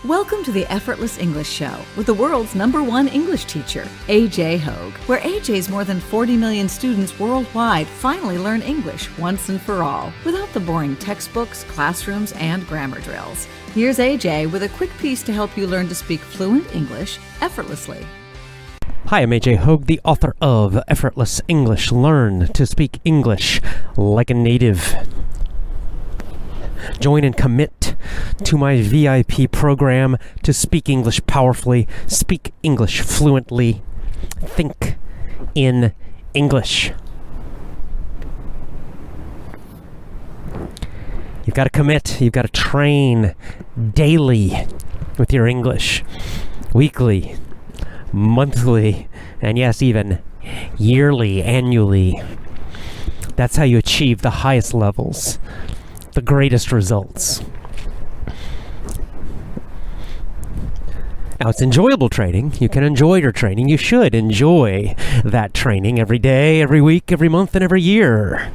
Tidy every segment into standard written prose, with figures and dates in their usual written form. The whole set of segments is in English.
Welcome to the Effortless English Show with the world's #1 English teacher, AJ Hoge, where AJ's more than 40 million students worldwide finally learn English once and for all, without the boring textbooks, classrooms, and grammar drills. Here's AJ with a quick piece to help you learn to speak fluent English effortlessly. Hi, I'm AJ Hoge, the author of Effortless English. Learn to speak English like a native. Join and commit to my VIP program to speak English powerfully, speak English fluently, think in English. You've got to commit, you've got to train daily with your English, weekly, monthly, and yes, even yearly, annually. That's how you achieve the highest levels, the greatest results. Now, it's enjoyable training. You can enjoy your training. You should enjoy that training every day, every week, every month, and every year.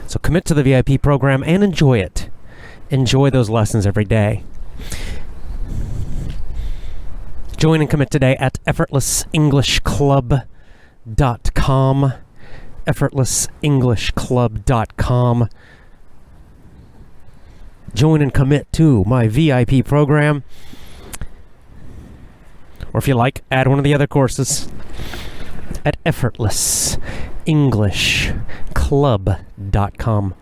So commit to the VIP program and enjoy it. Enjoy those lessons every day. Join and commit today at effortlessenglishclub.com. effortlessenglishclub.com. Join and commit to my VIP program. Or if you like, add one of the other courses at effortlessenglishclub.com.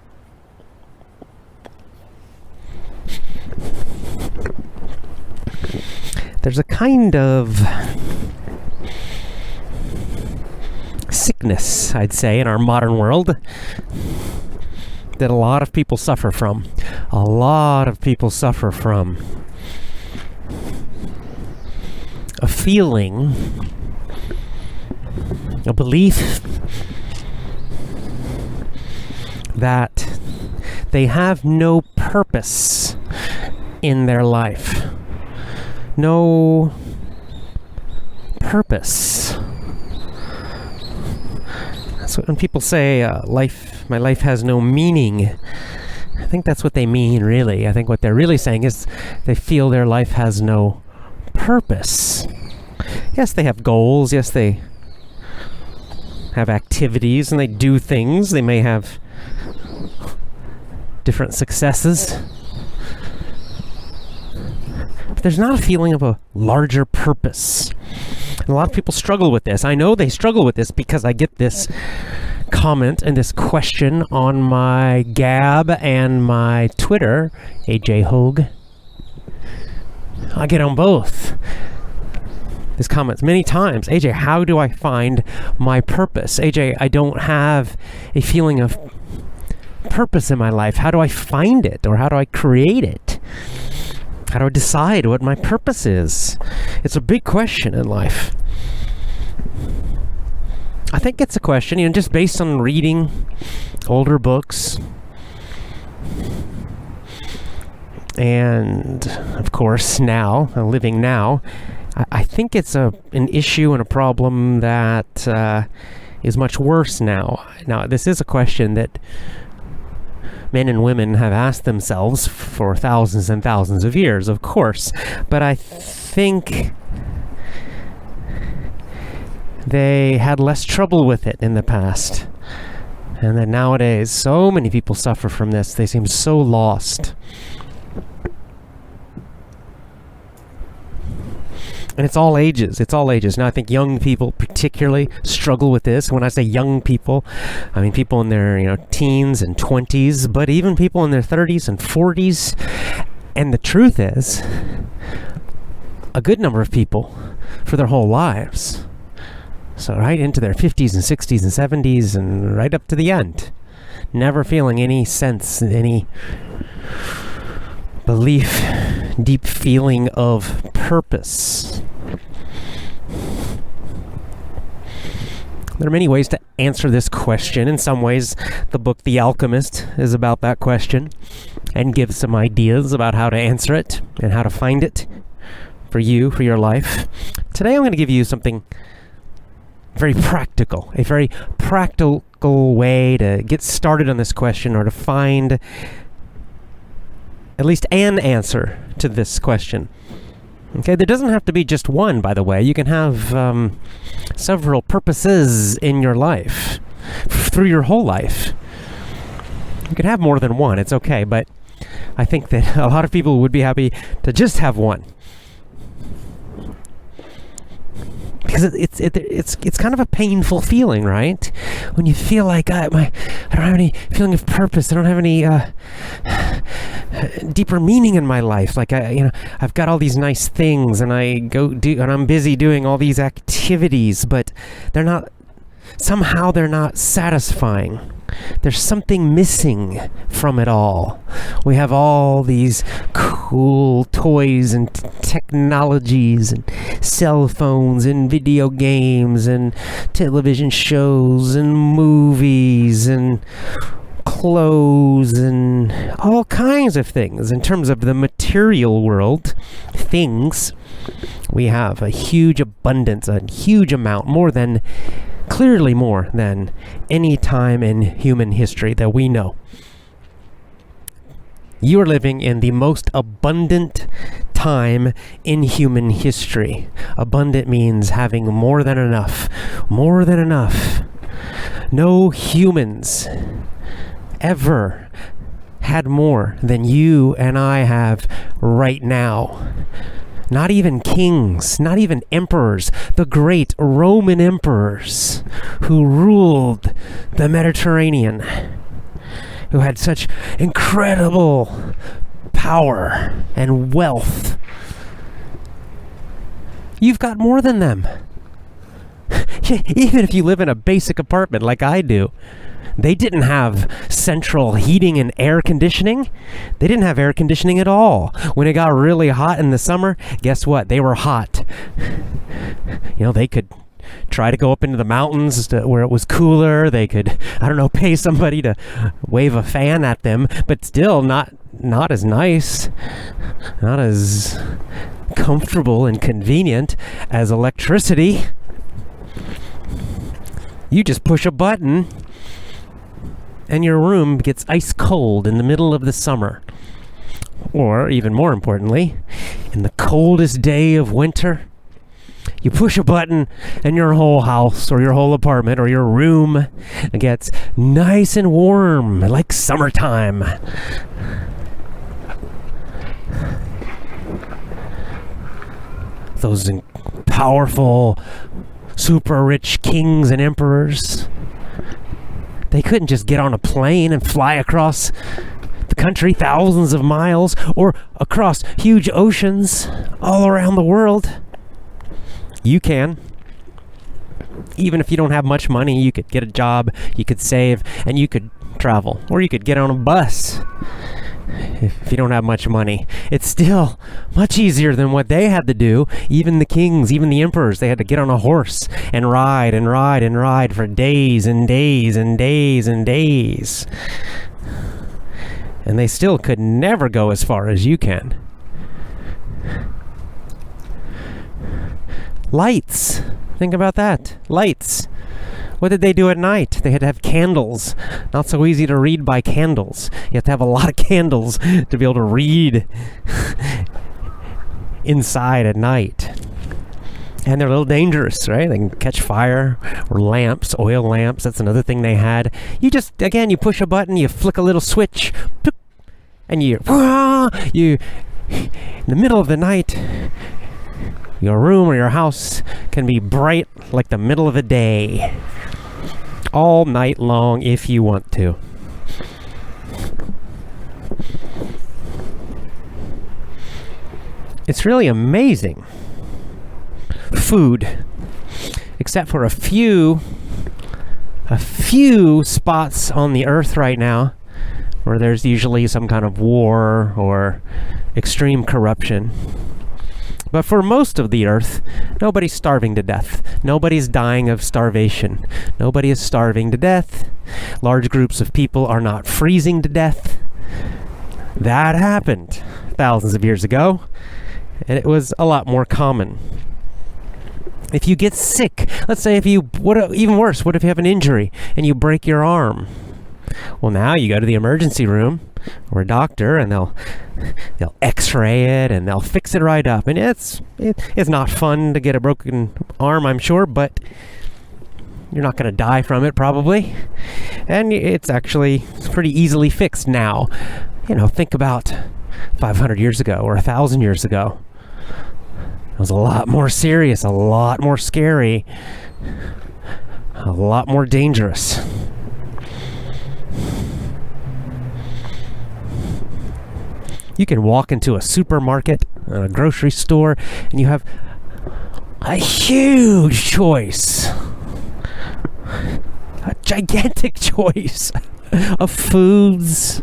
There's a kind of sickness, I'd say, in our modern world that a lot of people suffer from. A lot of people suffer from a feeling, a belief that they have no purpose in their life. No purpose. That's what when people say, my life has no meaning. I think that's what they mean, really. I think what they're really saying is they feel their life has no purpose. Yes, they have goals. Yes, they have activities and they do things. They may have different successes. But there's not a feeling of a larger purpose. And a lot of people struggle with this. I know they struggle with this because I get this comment and this question on my Gab and my Twitter, AJ Hoge. I get on both. These comments many times. AJ, how do I find my purpose? AJ, I don't have a feeling of purpose in my life. How do I find it? Or how do I create it? How do I decide what my purpose is? It's a big question in life. I think it's a question, just based on reading older books. And, of course, living now, I think it's an issue and a problem that is much worse now. Now, this is a question that men and women have asked themselves for thousands and thousands of years, of course. But I think they had less trouble with it in the past. And that nowadays, so many people suffer from this. They seem so lost. And it's all ages. It's all ages. Now, I think young people particularly struggle with this. When I say young people, I mean people in their, teens and 20s, but even people in their 30s and 40s. And the truth is, a good number of people for their whole lives. So right into their 50s and 60s and 70s and right up to the end. Never feeling any sense, any belief, deep feeling of purpose. There are many ways to answer this question. In some ways, the book The Alchemist is about that question and gives some ideas about how to answer it and how to find it for you, for your life. Today I'm going to give you something very practical, a very practical way to get started on this question or to find at least an answer to this question. Okay, there doesn't have to be just one, by the way. You can have several purposes in your life, through your whole life. You can have more than one, it's okay, but I think that a lot of people would be happy to just have one. Because it's kind of a painful feeling, right? When you feel like I don't have any feeling of purpose. I don't have any deeper meaning in my life. Like I've got all these nice things, and I'm busy doing all these activities, but somehow they're not satisfying. There's something missing from it all. We have all these cool toys and technologies and cell phones and video games and television shows and movies and clothes and all kinds of things. In terms of the material world, things, we have a huge abundance, a huge amount, clearly more than any time in human history that we know. You are living in the most abundant time in human history. Abundant means having more than enough. More than enough. No humans ever had more than you and I have right now. Not even kings, not even emperors, the great Roman emperors who ruled the Mediterranean, who had such incredible power and wealth. You've got more than them. Even if you live in a basic apartment like I do, they didn't have central heating and air conditioning. They didn't have air conditioning at all. When it got really hot in the summer, guess what? They were hot. They could try to go up into the mountains where it was cooler. They could, pay somebody to wave a fan at them, but still not as nice, not as comfortable and convenient as electricity. You just push a button and your room gets ice cold in the middle of the summer. Or, even more importantly, in the coldest day of winter, you push a button and your whole house or your whole apartment or your room gets nice and warm, like summertime. Those powerful, super rich kings and emperors, they couldn't just get on a plane and fly across the country thousands of miles or across huge oceans all around the world. You can. Even if you don't have much money, you could get a job, you could save, and you could travel. Or you could get on a bus if you don't have much money. It's still much easier than what they had to do. Even the kings, even the emperors, they had to get on a horse and ride and ride and ride for days and days and days and days. And they still could never go as far as you can. Lights. Think about that. Lights. What did they do at night? They had to have candles. Not so easy to read by candles. You have to have a lot of candles to be able to read inside at night. And they're a little dangerous, right? They can catch fire. Or lamps, oil lamps. That's another thing they had. You push a button, you flick a little switch, and you, in the middle of the night, your room or your house can be bright like the middle of the day. All night long if you want to. It's really amazing. Food. Except for a few spots on the earth right now where there's usually some kind of war or extreme corruption. But for most of the earth, nobody's starving to death. Nobody's dying of starvation. Nobody is starving to death. Large groups of people are not freezing to death. That happened thousands of years ago, and it was a lot more common. If you get sick, let's say even worse, what if you have an injury and you break your arm? Well, now you go to the emergency room or a doctor, and they'll x-ray it and they'll fix it right up. And it's not fun to get a broken arm, I'm sure, but you're not going to die from it probably. And it's actually pretty easily fixed now. Think about 500 years ago or 1,000 years ago. It was a lot more serious, a lot more scary, a lot more dangerous. You can walk into a supermarket, a grocery store, and you have a huge choice, a gigantic choice of foods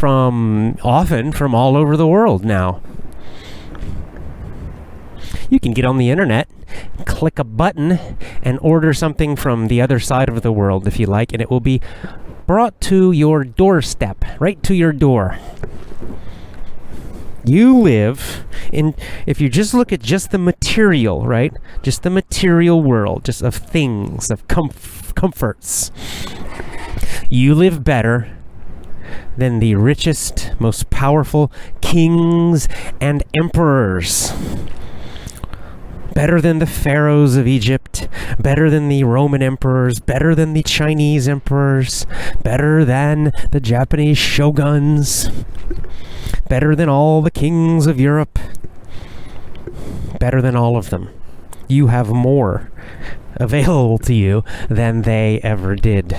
often from all over the world now. You can get on the internet, click a button, and order something from the other side of the world if you like, and it will be brought to your doorstep, right to your door. You live in, if you just look at just the material, right? Just the material world, just of things, of comforts. You live better than the richest, most powerful kings and emperors. Better than the pharaohs of Egypt, better than the Roman emperors, better than the Chinese emperors, better than the Japanese shoguns, better than all the kings of Europe, better than all of them. You have more available to you than they ever did.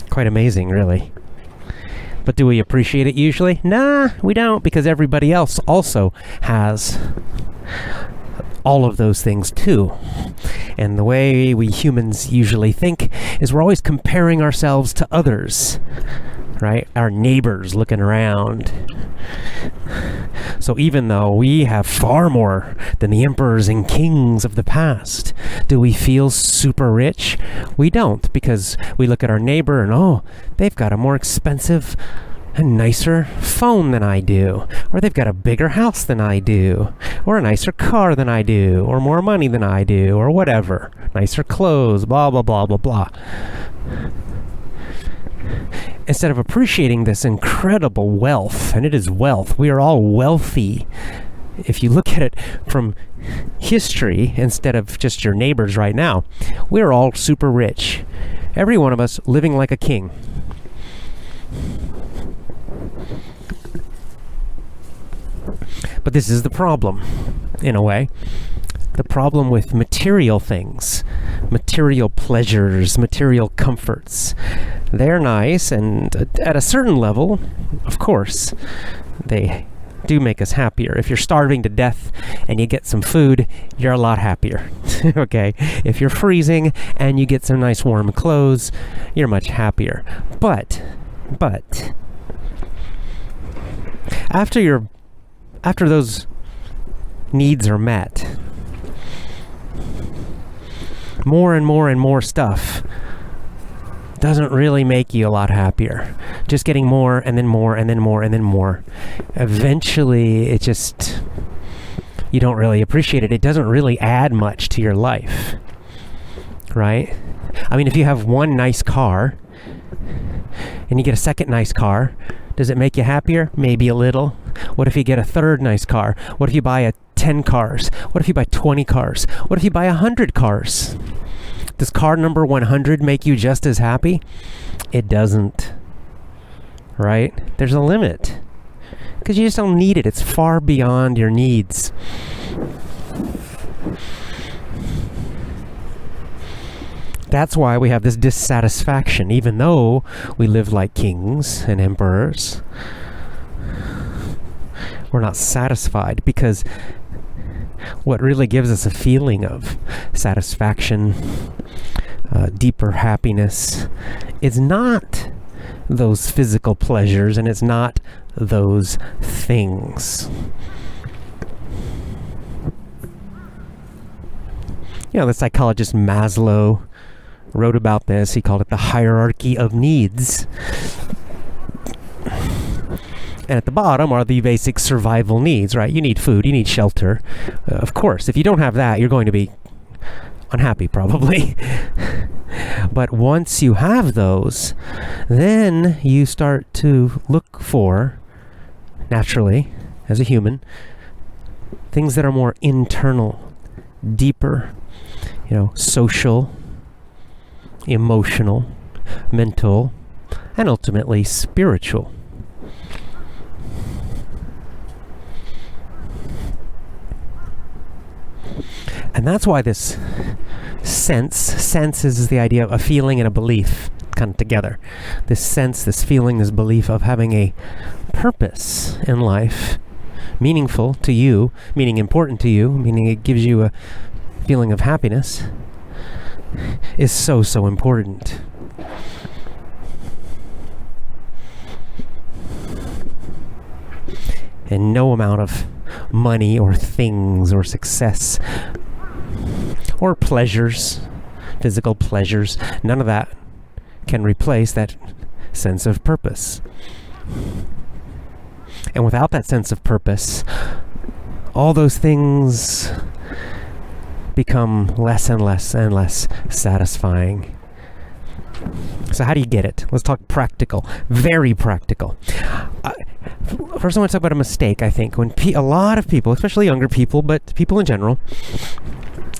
Quite amazing, really. But do we appreciate it usually? Nah, we don't, because everybody else also has all of those things too. And the way we humans usually think is we're always comparing ourselves to others, right? Our neighbors looking around. So even though we have far more than the emperors and kings of the past, do we feel super rich? We don't, because we look at our neighbor and, they've got a more expensive and nicer phone than I do, or they've got a bigger house than I do, or a nicer car than I do, or more money than I do, or whatever, nicer clothes, blah, blah, blah, blah, blah. Instead of appreciating this incredible wealth, and it is wealth, we are all wealthy. If you look at it from history, instead of just your neighbors right now, we're all super rich. Every one of us living like a king. But this is the problem, in a way. The problem with material things, material pleasures, material comforts. They're nice, and at a certain level, of course, they do make us happier. If you're starving to death and you get some food, you're a lot happier. Okay? If you're freezing and you get some nice warm clothes, you're much happier. But after those needs are met, more and more and more stuff doesn't really make you a lot happier. Just getting more and then more and then more and then more. Eventually, you don't really appreciate it. It doesn't really add much to your life, right? I mean, if you have one nice car and you get a second nice car, does it make you happier? Maybe a little. What if you get a third nice car? What if you buy 10 cars? What if you buy 20 cars? What if you buy 100 cars? Does car number 100 make you just as happy? It doesn't. Right? There's a limit. Because you just don't need it. It's far beyond your needs. That's why we have this dissatisfaction, even though we live like kings and emperors. We're not satisfied, because what really gives us a feeling of satisfaction, deeper happiness, is not those physical pleasures, and it's not those things. The psychologist Maslow wrote about this. He called it the hierarchy of needs. And at the bottom are the basic survival needs, right? You need food, you need shelter. Of course, if you don't have that, you're going to be unhappy, probably. But once you have those, then you start to look for, naturally, as a human, things that are more internal, deeper, social, emotional, mental, and ultimately spiritual. And that's why this sense is the idea of a feeling and a belief kind of together. This sense, this feeling, this belief of having a purpose in life, meaningful to you, meaning important to you, meaning it gives you a feeling of happiness, is so important. And no amount of money or things or success or pleasures, physical pleasures, none of that can replace that sense of purpose. And without that sense of purpose, all those things become less and less and less satisfying. So how do you get it? Let's talk practical, very practical. First I want to talk about a mistake, I think. When a lot of people, especially younger people, but people in general,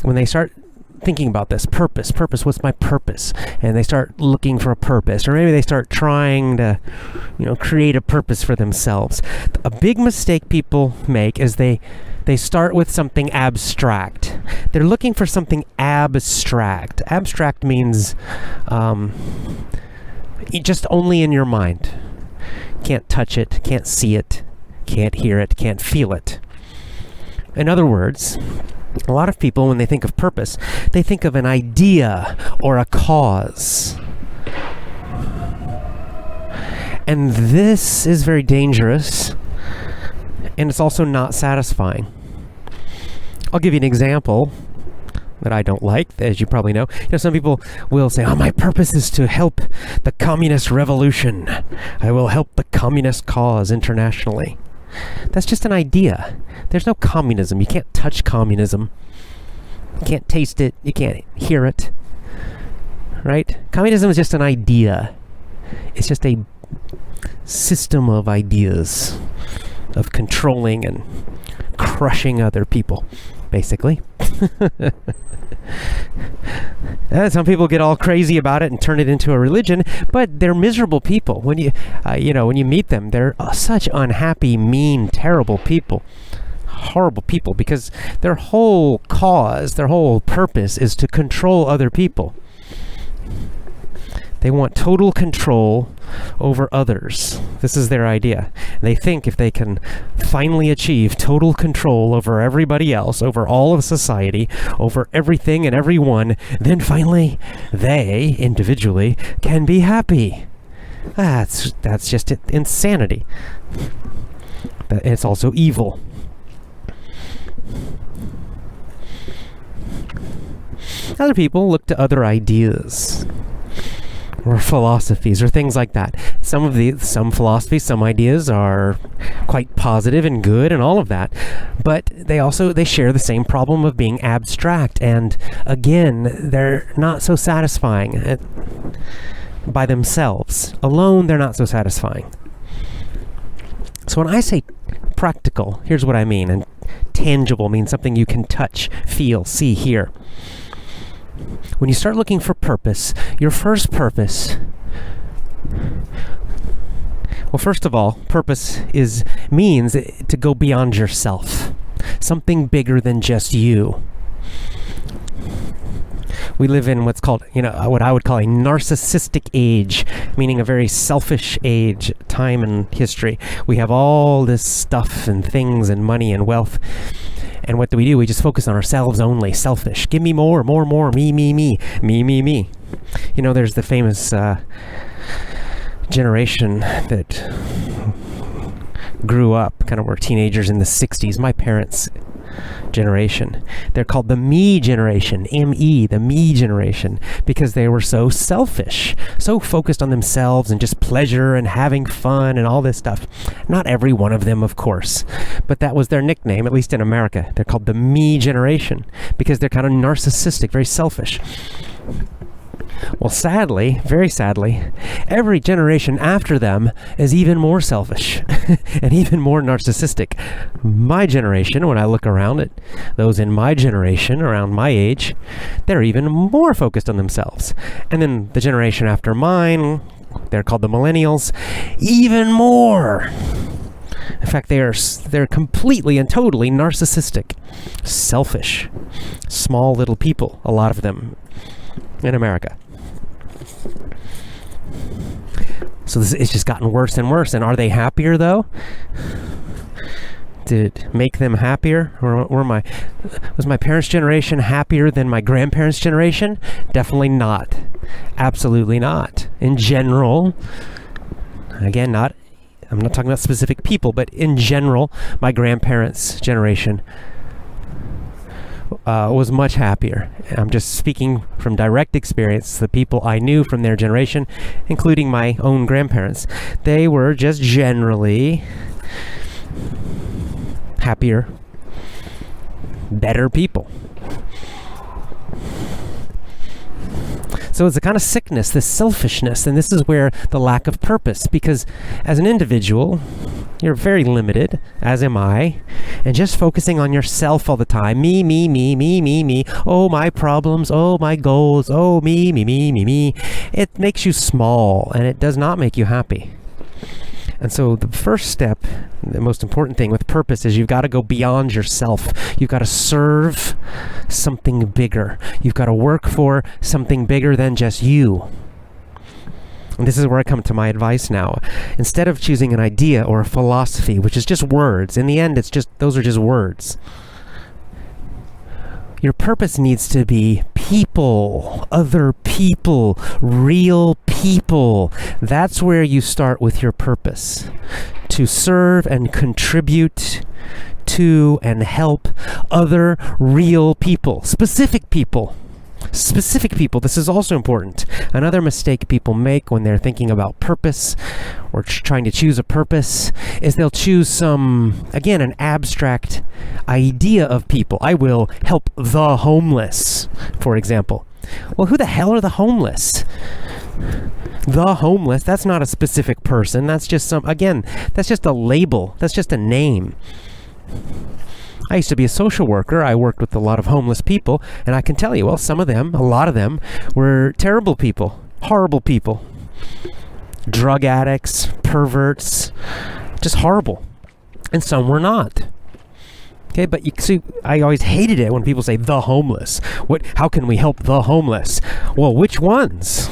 when they start thinking about this, purpose, what's my purpose? And they start looking for a purpose, or maybe they start trying to, create a purpose for themselves. A big mistake people make is they start with something abstract. They're looking for something abstract. Abstract means just only in your mind. Can't touch it, can't see it, can't hear it, can't feel it. In other words, a lot of people, when they think of purpose, they think of an idea or a cause. And this is very dangerous, and it's also not satisfying. I'll give you an example that I don't like, as you probably know. Some people will say, my purpose is to help the communist revolution. I will help the communist cause internationally. That's just an idea. There's no communism. You can't touch communism. You can't taste it. You can't hear it. Right? Communism is just an idea. It's just a system of ideas of controlling and crushing other people, basically. Some people get all crazy about it and turn it into a religion, but they're miserable people. When you meet them, they're such unhappy, mean, terrible people. Horrible people, because their whole cause, their whole purpose is to control other people. They want total control over others. This is their idea. They think if they can finally achieve total control over everybody else, over all of society, over everything and everyone, then finally they, individually, can be happy. That's just insanity. It's also evil. Other people look to other ideas or philosophies or things like that. Some philosophies, some ideas are quite positive and good and all of that, but they share the same problem of being abstract, and again, they're not so satisfying by themselves. Alone, they're not so satisfying. So when I say practical, here's what I mean. And tangible means something you can touch, feel, see, hear. When you start looking for purpose, your first purpose, well, first of all, purpose means to go beyond yourself. Something bigger than just you. We live in what's called, what I would call a narcissistic age, meaning a very selfish age, time in history. We have all this stuff and things and money and wealth. And what do? We just focus on ourselves only, selfish. Give me more, me. There's the famous generation that grew up, kind of were teenagers in the 60s, my parents' generation. They're called the me generation, M-E, the me generation, because they were so selfish, so focused on themselves and just pleasure and having fun and all this stuff. Not every one of them, of course, but that was their nickname, at least in America. They're called the me generation because they're kind of narcissistic, very selfish. Well, sadly, very sadly, every generation after them is even more selfish and even more narcissistic. My generation, when I look around at those in my generation, around my age, they're even more focused on themselves. And then the generation after mine, they're called the millennials, even more. In fact, they're completely and totally narcissistic, selfish, small little people, a lot of them in America. So it's just gotten worse and worse. And are they happier, though? Did it make them happier? Or was my parents' generation happier than my grandparents' generation? Definitely not. Absolutely not. In general, again, I'm not talking about specific people, but in general, my grandparents' generation was much happier. I'm just speaking from direct experience. The people I knew from their generation, including my own grandparents, they were just generally happier, better people. So it's a kind of sickness, this selfishness, and this is where the lack of purpose, because as an individual, you're very limited, as am I, and just focusing on yourself all the time, me, oh, my problems, oh, my goals, oh, me, it makes you small, and it does not make you happy. And so the first step, the most important thing with purpose is you've got to go beyond yourself. You've got to serve something bigger. You've got to work for something bigger than just you. And this is where I come to my advice now. Instead of choosing an idea or a philosophy, which is just words, in the end, those are just words. Your purpose needs to be people, other people, real people. That's where you start with your purpose. To serve and contribute to and help other real people, specific people. Specific people. This is also important. Another mistake people make when they're thinking about purpose or trying to choose a purpose is they'll choose an abstract idea of people. I will help the homeless, for example. Well, who the hell are the homeless? The homeless, that's not a specific person. That's just that's just a label. That's just a name. I used to be a social worker. I worked with a lot of homeless people, and I can tell you, well, a lot of them were terrible people, horrible people, drug addicts, perverts, just horrible. And some were not. Okay, but you see, I always hated it when people say the homeless. How can we help the homeless? Well, which ones?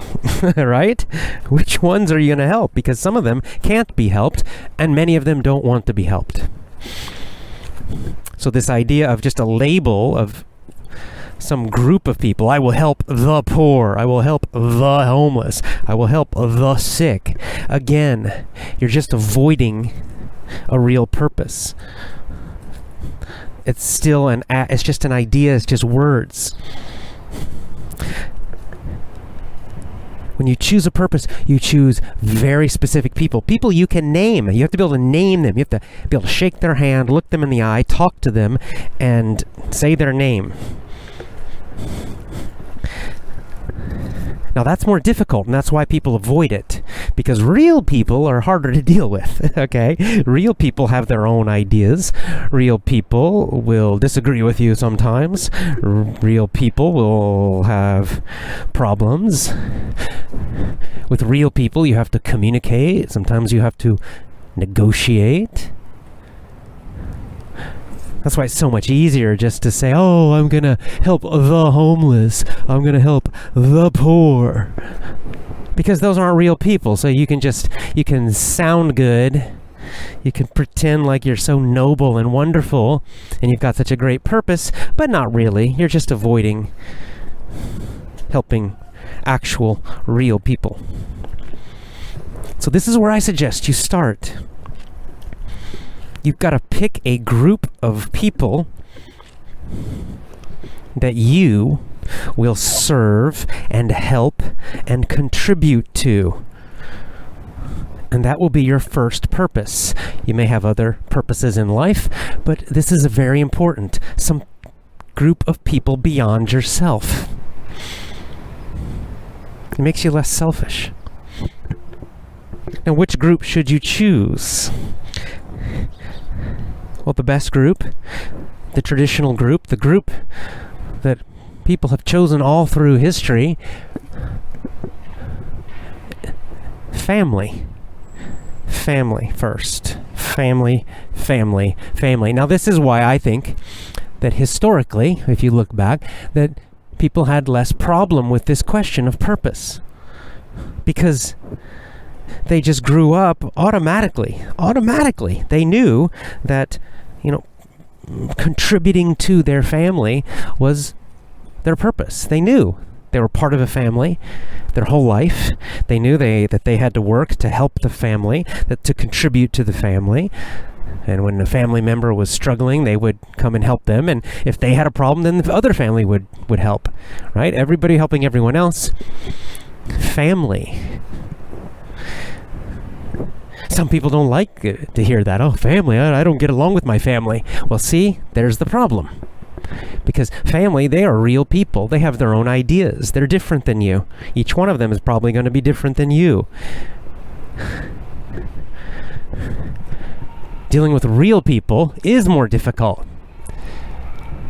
Right? Which ones are you going to help? Because some of them can't be helped, and many of them don't want to be helped. So this idea of just a label of some group of people, I will help the poor, I will help the homeless, I will help the sick. Again, you're just avoiding a real purpose. It's still it's just an idea, it's just words. When you choose a purpose, you choose very specific people. People you can name. You have to be able to name them. You have to be able to shake their hand, look them in the eye, talk to them, and say their name. Now that's more difficult, and that's why people avoid it. Because real people are harder to deal with, okay? Real people have their own ideas. Real people will disagree with you sometimes. Real people will have problems. With real people, you have to communicate. Sometimes you have to negotiate. That's why it's so much easier just to say, oh, I'm going to help the homeless. I'm going to help the poor. Because those aren't real people. So you can sound good. You can pretend like you're so noble and wonderful and you've got such a great purpose, but not really. You're just avoiding helping actual real people. So this is where I suggest you start. You've got to pick a group of people that you will serve and help and contribute to. And that will be your first purpose. You may have other purposes in life, but this is very important. Some group of people beyond yourself. It makes you less selfish. Now, which group should you choose? Well, the best group, the traditional group, the group that people have chosen all through history, family. Family first. Family, family, family. Now, this is why I think that historically, if you look back, that people had less problem with this question of purpose. Because they just grew up automatically. They knew that, contributing to their family was their purpose. They knew they were part of a family their whole life. They knew that they had to work to help the family, to contribute to the family. And when a family member was struggling, they would come and help them. And if they had a problem, then the other family would help, right? Everybody helping everyone else. Family. Some people don't like to hear that. Oh, family, I don't get along with my family. Well, see, there's the problem. Because family, they are real people. They have their own ideas. They're different than you. Each one of them is probably going to be different than you. Dealing with real people is more difficult.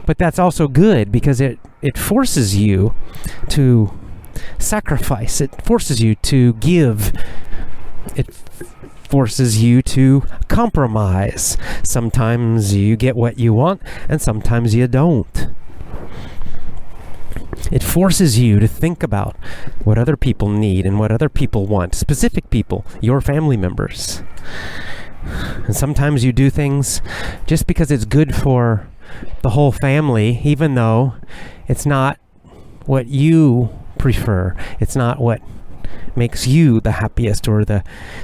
But that's also good because it forces you to sacrifice. It forces you to give. It forces you to compromise. Sometimes you get what you want, and sometimes you don't. It forces you to think about what other people need and what other people want. Specific people, your family members. And sometimes you do things just because it's good for the whole family, even though it's not what you prefer. It's not what makes you the happiest or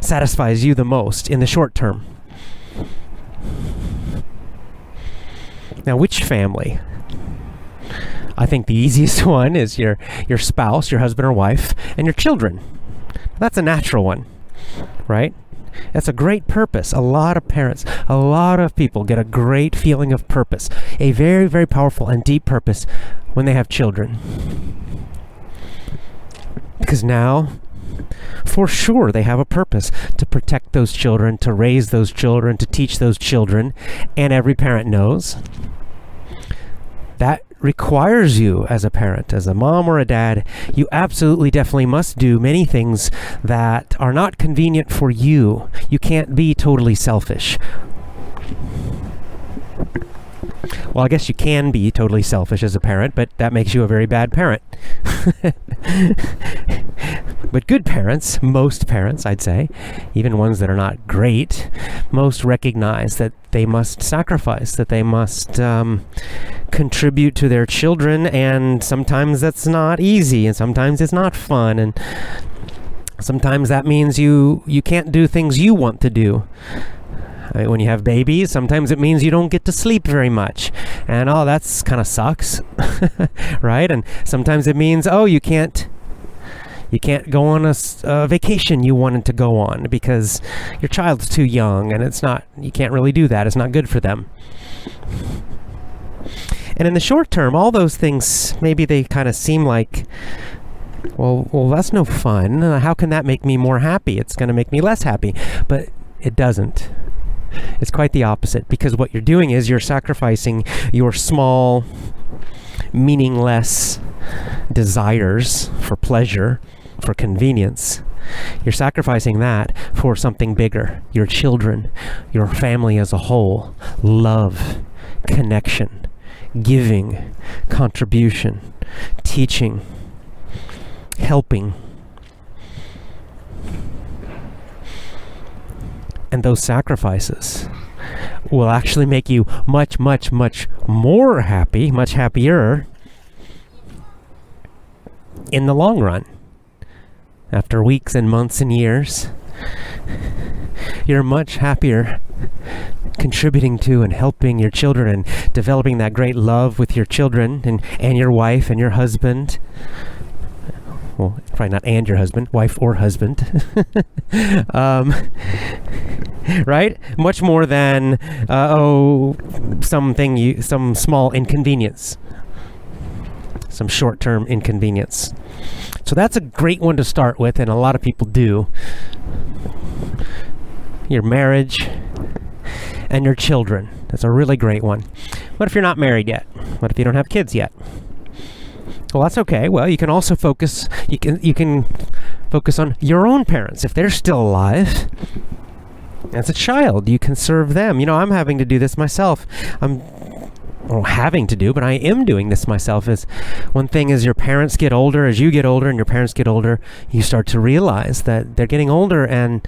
satisfies you the most in the short term. Now, which family? I think the easiest one is your spouse, your husband or wife, and your children. That's a natural one, right? That's a great purpose. A lot of parents, a lot of people get a great feeling of purpose, a very, very powerful and deep purpose when they have children. Because now, for sure, they have a purpose to protect those children, to raise those children, to teach those children. And every parent knows that requires you as a parent, as a mom or a dad, you absolutely definitely must do many things that are not convenient for you. You can't be totally selfish. Well, I guess you can be totally selfish as a parent, but that makes you a very bad parent. But good parents, most parents, I'd say, even ones that are not great, most recognize that they must sacrifice, that they must contribute to their children, and sometimes that's not easy, and sometimes it's not fun, and sometimes that means you can't do things you want to do. When you have babies, sometimes it means you don't get to sleep very much. And that's kind of sucks, right? And sometimes it means, you can't go on a vacation you wanted to go on because your child's too young and you can't really do that. It's not good for them. And in the short term, all those things, maybe they kind of seem like, well, that's no fun. How can that make me more happy? It's going to make me less happy. But it doesn't. It's quite the opposite, because what you're doing is you're sacrificing your small, meaningless desires for pleasure, for convenience. You're sacrificing that for something bigger, your children, your family as a whole, love, connection, giving, contribution, teaching, helping. And those sacrifices will actually make you much, much, much more happy, much happier in the long run. After weeks and months and years, you're much happier contributing to and helping your children and developing that great love with your children and your wife and your husband. Well, probably not and your husband, wife or husband. Right? Much more than, some small inconvenience. some short-term inconvenience. So that's a great one to start with, and a lot of people do. Your marriage and your children. That's a really great one. What if you're not married yet? What if you don't have kids yet? Well, that's okay. Well, you can also focus. You can focus on your own parents if they're still alive. As a child, you can serve them. I'm having to do this myself. Having to do, but I am doing this myself. Is one thing as your parents get older, as you get older, and your parents get older, you start to realize that they're getting older and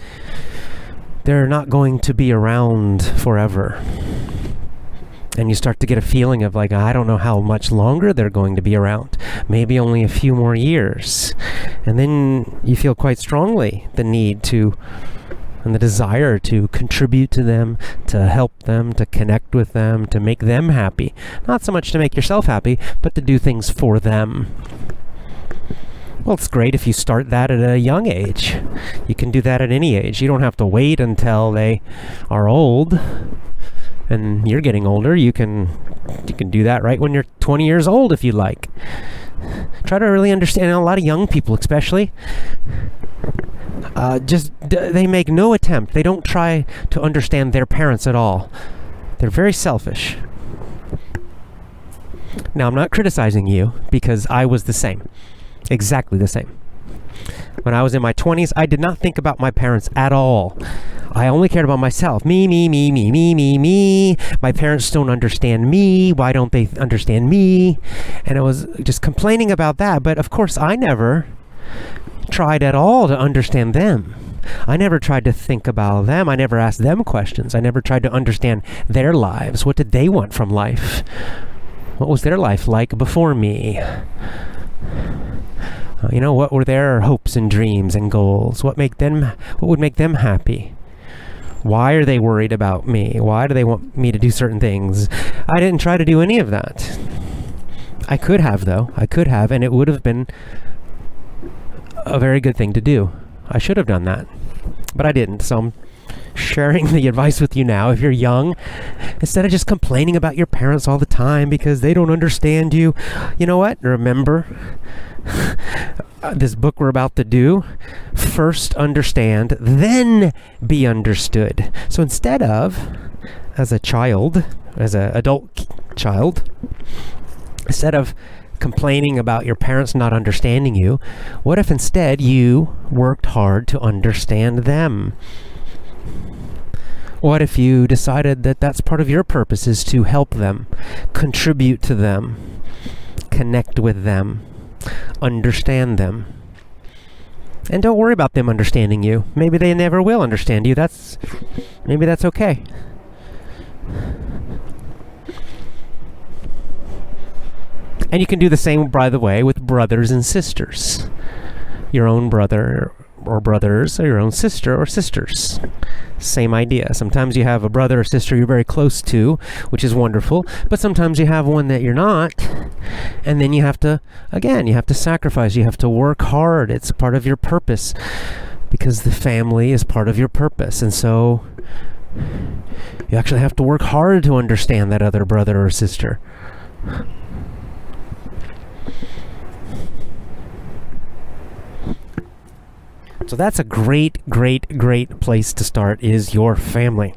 they're not going to be around forever. And you start to get a feeling of like, I don't know how much longer they're going to be around. Maybe only a few more years. And then you feel quite strongly the need to and the desire to contribute to them, to help them, to connect with them, to make them happy. Not so much to make yourself happy, but to do things for them. Well, it's great if you start that at a young age. You can do that at any age. You don't have to wait until they are old and you're getting older. You can do that right when you're 20 years old if you like. Try to really understand. A lot of young people especially, they make no attempt. They don't try to understand their parents at all. They're very selfish. Now, I'm not criticizing you because I was the same. Exactly the same. When I was in my 20s, I did not think about my parents at all. I only cared about myself. Me. My parents don't understand me. Why don't they understand me? And I was just complaining about that. But of course, I never tried at all to understand them. I never tried to think about them. I never asked them questions. I never tried to understand their lives. What did they want from life? What was their life like before me? What were their hopes and dreams and goals? What would make them happy? Why are they worried about me? Why do they want me to do certain things? I didn't try to do any of that. I could have, though. And it would have been a very good thing to do. I should have done that, but I didn't. So I'm sharing the advice with you now. If you're young, instead of just complaining about your parents all the time because they don't understand you, you know what? Remember this book we're about to do. First understand, then be understood. So instead of, as an adult child, instead of complaining about your parents not understanding you, what if instead you worked hard to understand them? What if you decided that that's part of your purpose, is to help them, contribute to them, connect with them, understand them? And don't worry about them understanding you. Maybe they never will understand you. Maybe that's okay. And you can do the same, by the way, with brothers and sisters. Your own brother or brothers, or your own sister or sisters. Same idea. Sometimes you have a brother or sister you're very close to, which is wonderful, but sometimes you have one that you're not, and then you have to sacrifice. You have to work hard. It's part of your purpose, because the family is part of your purpose, and so you actually have to work hard to understand that other brother or sister. So that's a great place to start, is your family.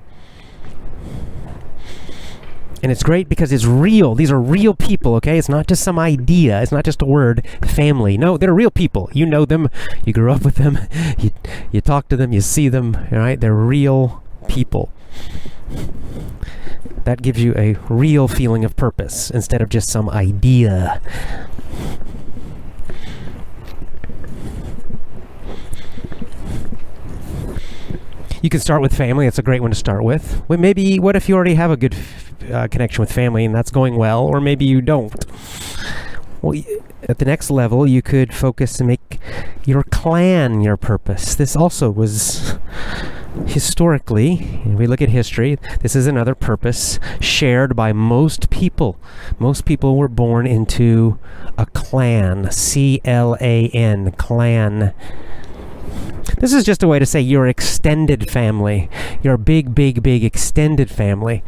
And it's great because it's real. These are real people, okay? It's not just some idea. It's not just a word, family. No, they're real people. You know them. You grew up with them. You talk to them. You see them, all right? They're real people. That gives you a real feeling of purpose instead of just some idea. You can start with family. It's a great one to start with. What if you already have a good connection with family and that's going well, or maybe you don't? Well, at the next level, you could focus and make your clan your purpose. This also was historically, if we look at history, this is another purpose shared by most people. Most people were born into a clan, C-L-A-N, clan. This is just a way to say your extended family, your big extended family.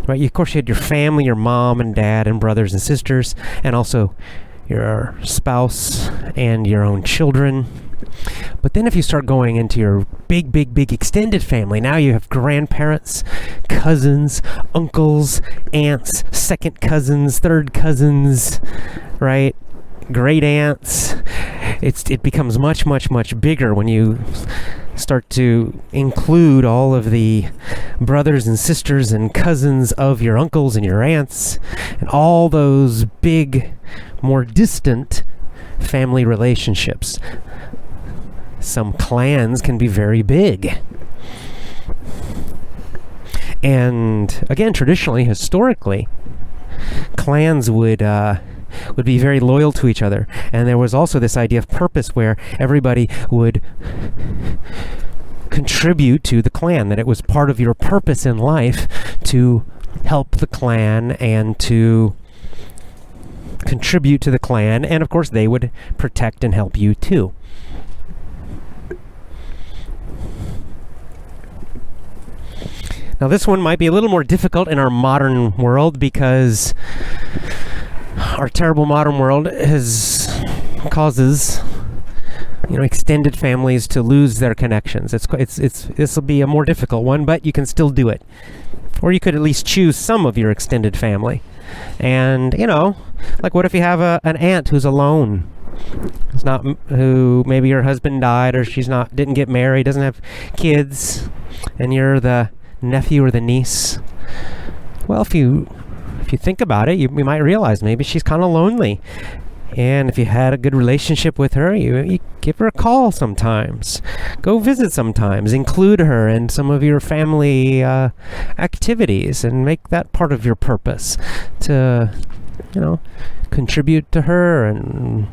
Right? Of course, you had your family, your mom and dad and brothers and sisters, and also your spouse and your own children. But then if you start going into your big, big, big extended family, now you have grandparents, cousins, uncles, aunts, second cousins, third cousins, right? Great aunts. It becomes much, much, much bigger when you start to include all of the brothers and sisters and cousins of your uncles and your aunts and all those big, more distant family relationships. Some clans can be very big. And again, traditionally, historically, clans would be very loyal to each other. And there was also this idea of purpose where everybody would contribute to the clan, that it was part of your purpose in life to help the clan and to contribute to the clan. And of course, they would protect and help you too. Now this one might be a little more difficult in our modern world because our terrible modern world causes extended families to lose their connections. This will be a more difficult one, but you can still do it. Or you could at least choose some of your extended family. And like what if you have an aunt who's alone? It's not who maybe her husband died or didn't get married, doesn't have kids, and you're the nephew or the niece. Well, if you think about it, you might realize maybe she's kind of lonely. And if you had a good relationship with her, you give her a call sometimes. Go visit sometimes. Include her in some of your family activities and make that part of your purpose to, contribute to her and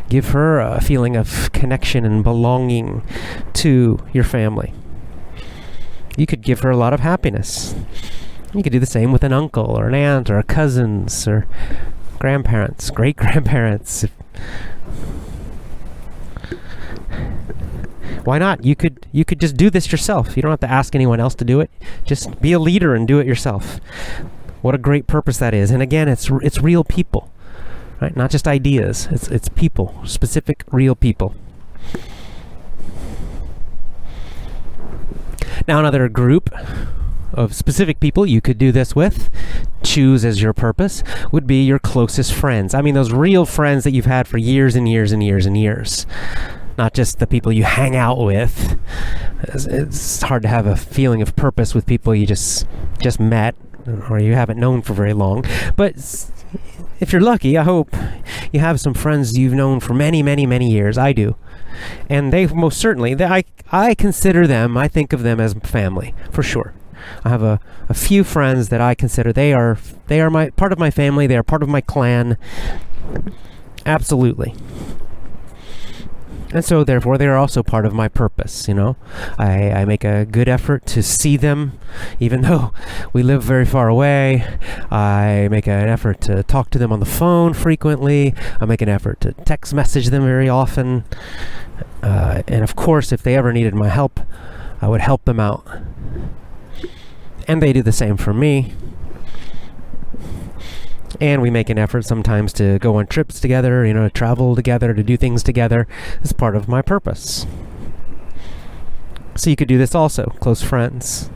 give her a feeling of connection and belonging to your family. You could give her a lot of happiness. You could do the same with an uncle or an aunt or cousins or grandparents, great-grandparents. Why not? You could just do this yourself. You don't have to ask anyone else to do it. Just be a leader and do it yourself. What a great purpose that is. And again, it's real people, right? Not just ideas. It's people, specific real people. Now another group of specific people you could do this with, choose as your purpose, would be your closest friends. I mean, those real friends that you've had for years and years and years and years. Not just the people you hang out with. It's hard to have a feeling of purpose with people you just met or you haven't known for very long. But if you're lucky, I hope you have some friends you've known for many, many, many years. I do. And they most certainly, I consider them, I think of them as family, for sure. I have a few friends that I consider they are my part of my family. They are part of my clan. Absolutely. And so therefore they are also part of my purpose. I make a good effort to see them, even though we live very far away. I make an effort to talk to them on the phone frequently. I make an effort to text message them very often. And of course, if they ever needed my help, I would help them out. And they do the same for me. And we make an effort sometimes to go on trips together, to travel together, to do things together. It's part of my purpose. So you could do this also, close friends.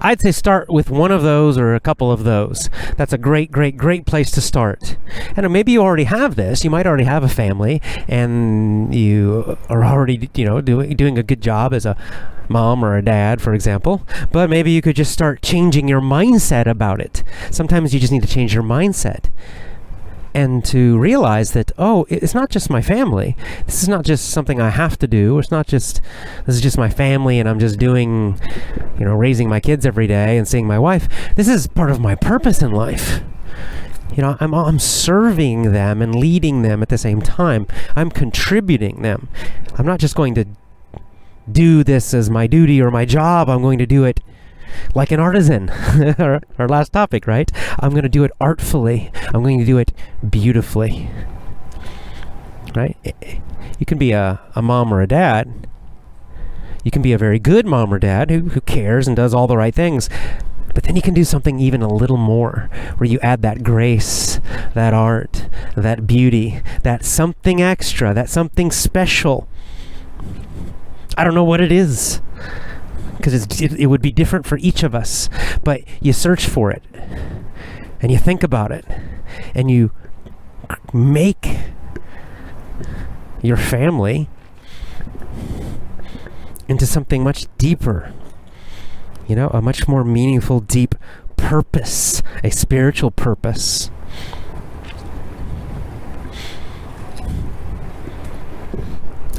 I'd say start with one of those or a couple of those. That's a great, great, great place to start. And maybe you already have this. You might already have a family and you are already, doing a good job as a mom or a dad, for example. But maybe you could just start changing your mindset about it. Sometimes you just need to change your mindset. And to realize that, it's not just my family. This is not just something I have to do. It's not just, this is just my family and I'm just doing, raising my kids every day and seeing my wife. This is part of my purpose in life. I'm serving them and leading them at the same time. I'm contributing them. I'm not just going to do this as my duty or my job. I'm going to do it like an artisan. Our last topic, right? I'm going to do it artfully. I'm going to do it beautifully. Right? You can be a mom or a dad You can be a very good mom or dad who cares and does all the right things. But then you can do something even a little more, where you add that grace, that art, that beauty, that something extra, that something special. I don't know what it is, because it would be different for each of us. But you search for it, and you think about it, and you make your family into something much deeper. A much more meaningful, deep purpose, a spiritual purpose.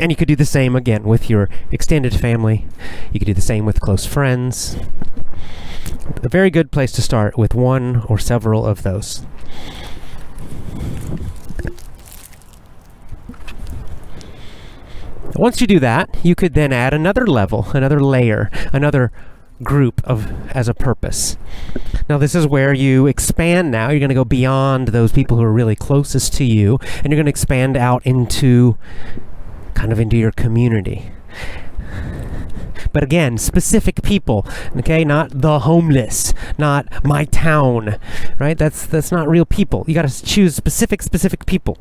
And you could do the same again with your extended family. You could do the same with close friends. A very good place to start with one or several of those. Once you do that, you could then add another level, another layer, another group as a purpose. Now this is where you expand now. You're going to go beyond those people who are really closest to you, and you're going to expand out into your community. But again, specific people, okay? Not the homeless, not my town, right? That's not real people. You got to choose specific people.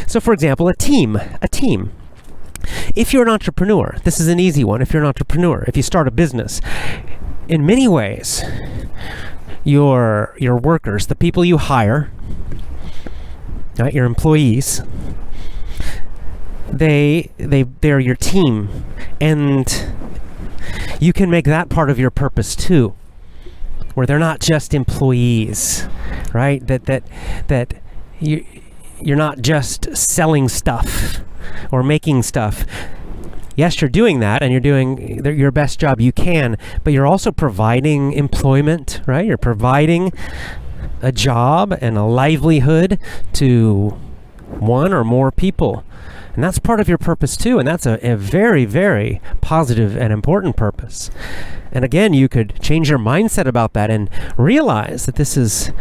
So for example, a team. If you're an entrepreneur, this is an easy one. If you're an entrepreneur, if you start a business, in many ways, your workers, the people you hire, right, your employees, they're your team, and you can make that part of your purpose too, where they're not just employees, right? That you're not just selling stuff or making stuff. Yes, you're doing that, and you're doing your best job you can, but you're also providing employment, right? You're providing a job and a livelihood to one or more people. And that's part of your purpose too, and that's a very, very positive and important purpose. And again, you could change your mindset about that and realize that this is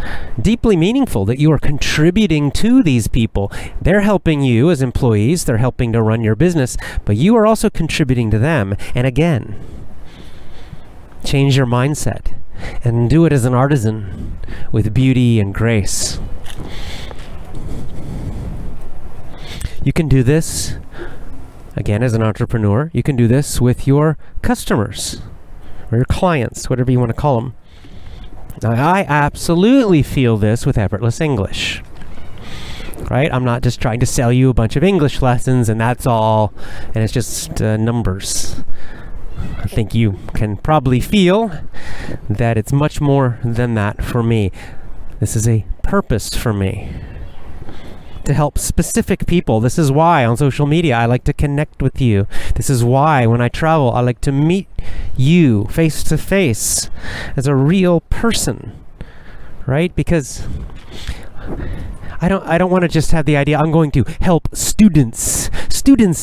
deeply meaningful, that you are contributing to these people. They're helping you as employees, they're helping to run your business, but you are also contributing to them. And again, change your mindset and do it as an artisan with beauty and grace. You can do this, again, as an entrepreneur. You can do this with your customers or your clients, whatever you want to call them. Now, I absolutely feel this with Effortless English, right? I'm not just trying to sell you a bunch of English lessons and that's all, and it's just numbers. I think you can probably feel that it's much more than that for me. This is a purpose for me, to help specific people. This is why on social media I like to connect with you. This is why when I travel I like to meet you face to face as a real person, right? Because I don't want to just have the idea I'm going to help students.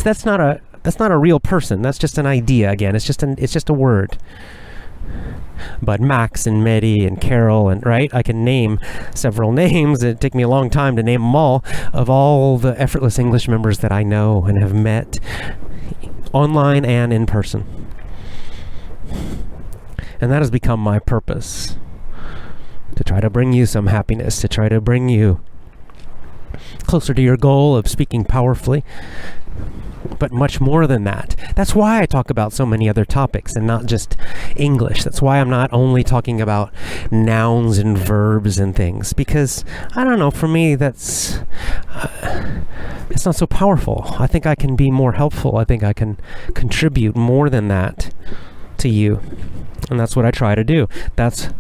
That's not a real person. That's just an idea. Again, it's just a word. But Max and Medi and Carol and right, I can name several names. It'd take me a long time to name them all the Effortless English members that I know and have met online and in person. And that has become my purpose, to try to bring you some happiness, to try to bring you closer to your goal of speaking powerfully. But much more than that. That's why I talk about so many other topics and not just English. That's why I'm not only talking about nouns and verbs and things, because I don't know, for me that's it's not so powerful. I think I can be more helpful. I think I can contribute more than that to you, and that's what I try to do. That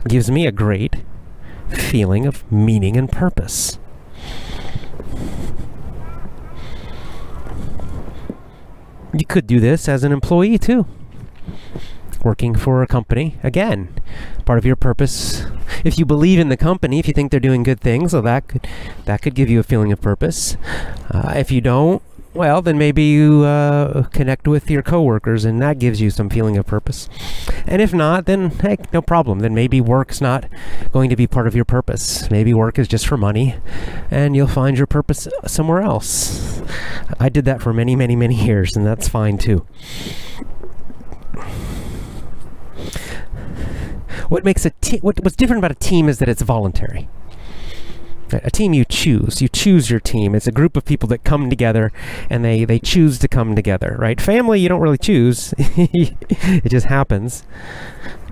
gives me a great feeling of meaning and purpose. You could do this as an employee too, working for a company. Again, part of your purpose. If you believe in the company, if you think they're doing good things, well, that could give you a feeling of purpose. If you don't, well, then maybe you connect with your coworkers, and that gives you some feeling of purpose. And if not, then hey, no problem. Then maybe work's not going to be part of your purpose. Maybe work is just for money, and you'll find your purpose somewhere else. I did that for many, many, many years, and that's fine too. What's different about a team is that it's voluntary. A team you choose your team. It's a group of people that come together and they choose to come together, right? Family, you don't really choose. It just happens.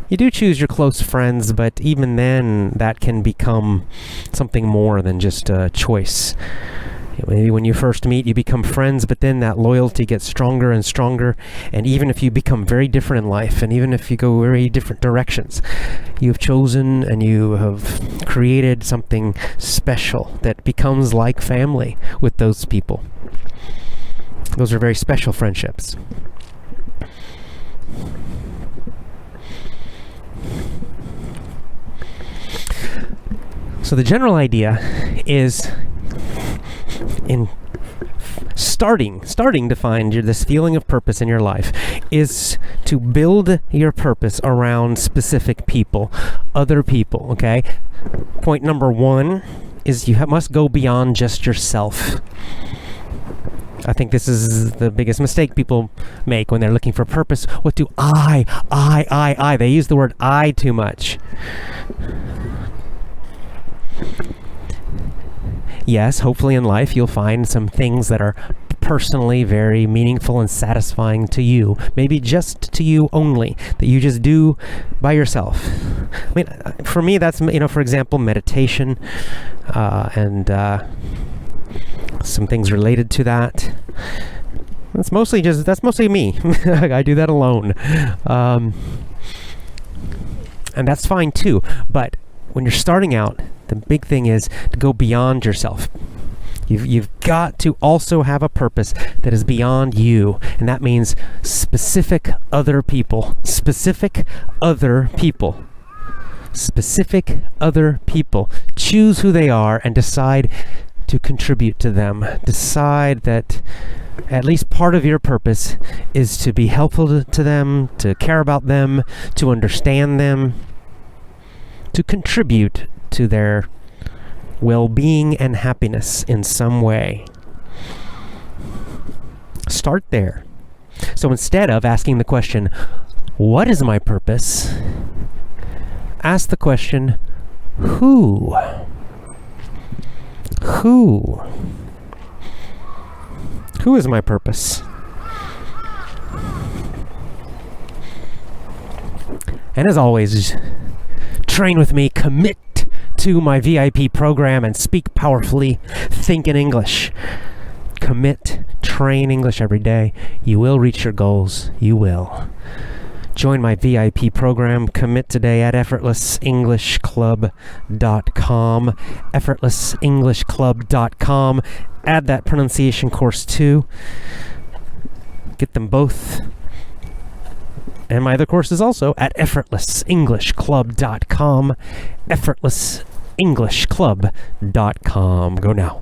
You do choose your close friends, but even then that can become something more than just a choice. Maybe when you first meet, you become friends, but then that loyalty gets stronger and stronger. And even if you become very different in life, and even if you go very different directions, you've chosen and you have created something special that becomes like family with those people. Those are very special friendships. So the general idea is, in starting to find this feeling of purpose in your life, is to build your purpose around specific people, other people, okay? Point number 1 is you must go beyond just yourself. I think this is the biggest mistake people make when they're looking for purpose. What do I? They use the word I too much. Yes, hopefully in life you'll find some things that are personally very meaningful and satisfying to you. Maybe just to you only, that you just do by yourself. I mean, for me, that's, for example, meditation, and some things related to that. That's mostly me. I do that alone. And that's fine too. But when you're starting out, the big thing is to go beyond yourself. You've got to also have a purpose that is beyond you, and that means specific other people. Specific other people. Specific other people. Choose who they are and decide to contribute to them. Decide that at least part of your purpose is to be helpful to them, to care about them, to understand them, to contribute to their well-being and happiness in some way. Start there. So instead of asking the question, what is my purpose? Ask the question, who? Who is my purpose? And as always, train with me, commit to my VIP program, and speak powerfully, think in English. Commit, train English every day. You will reach your goals. You will. Join my VIP program. Commit today at effortlessenglishclub.com. effortlessenglishclub.com. Add that pronunciation course too. Get them both. And my other courses also at effortlessenglishclub.com. effortlessenglishclub.com. Go now.